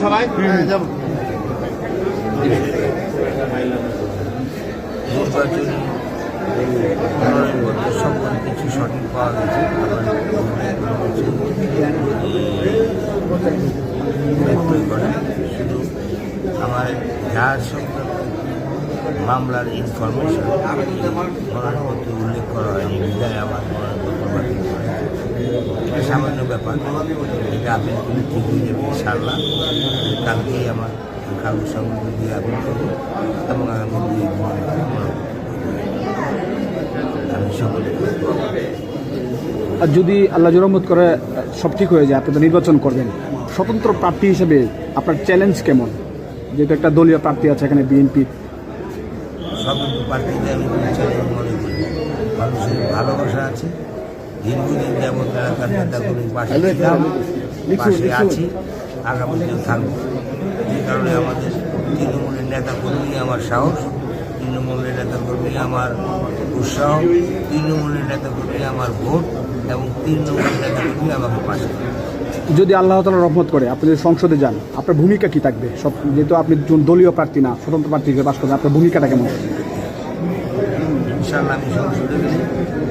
সকল কিছু সঠিক পাওয়া গেছে। শুধু আমার যার মামলার ইনফরমেশন মনোনয়নপত্রে উল্লেখ করা হয়নি বিধায় আমার মনোনয়নপত্র এটা সামান্য ব্যাপার। এটা আপিল করে ঠিক হয়ে যাবে ইনশাআল্লাহ। কালকেই আমার কাগজ সংগ্রহ দিয়ে আপিল করবো এবং আগামী 2 দিন আমি সকলে। আর যদি আল্লাহ রহমত করে সব ঠিক হয়ে যায়, আপনি তো নির্বাচন করবেন, স্বতন্ত্র প্রার্থী হিসেবে আপনার চ্যালেঞ্জ কেমন? যেহেতু একটা দলীয় প্রার্থী আছে এখানে, বিএনপি। স্বতন্ত্র প্রার্থীতে আমি চ্যালেঞ্জ মনে করি মানুষের ভালোবাসা আছে। দীর্ঘদিন যেমন এলাকার নেতাকর্মী পাশে ছিলাম, পাশে আছি, আগামীতেও থাকবো। যে কারণে আমাদের তৃণমূলের নেতাকর্মী আমার সাহস, তৃণমূলের নেতাকর্মী আমার উৎসাহ, তৃণমূলের নেতাকর্মী আমার ভোট এবং তৃণমূলের নেতাকর্মী আমাকে পাশে। যদি আল্লাহ তাআলা রহমত করে আপনি যদি সংসদে যান, আপনার ভূমিকা কি থাকবে? সব যেহেতু আপনি দলীয় প্রার্থী না, স্বতন্ত্র প্রার্থী হিসেবে বাস করবেন, আপনার ভূমিকাটা কেমন? ইনশাআল্লাহ আমি সংসদে গেলে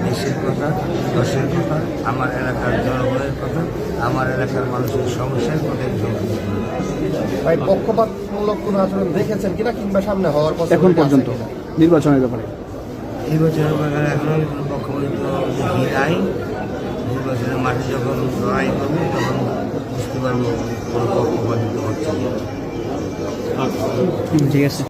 দেশের কথা, দশের কথা, আমার এলাকার জনগণের কথা, আমার এলাকার মানুষের সমস্যার কথা ভাই, পক্ষপাতমূলক কোনো আচরণ দেখেছেন কিনা, কিংবা সামনে হওয়ার পর এখন পর্যন্ত নির্বাচনের ব্যাপারে? নির্বাচনের ব্যাপারে এখনো কোনো পক্ষপাতিত্ব দেখি নাই। নির্বাচনের মাঠে যখন লড়াই করবো তখন বুঝতে পারবো কোনো পক্ষপাতিত্ব হচ্ছে। ঠিক আছে।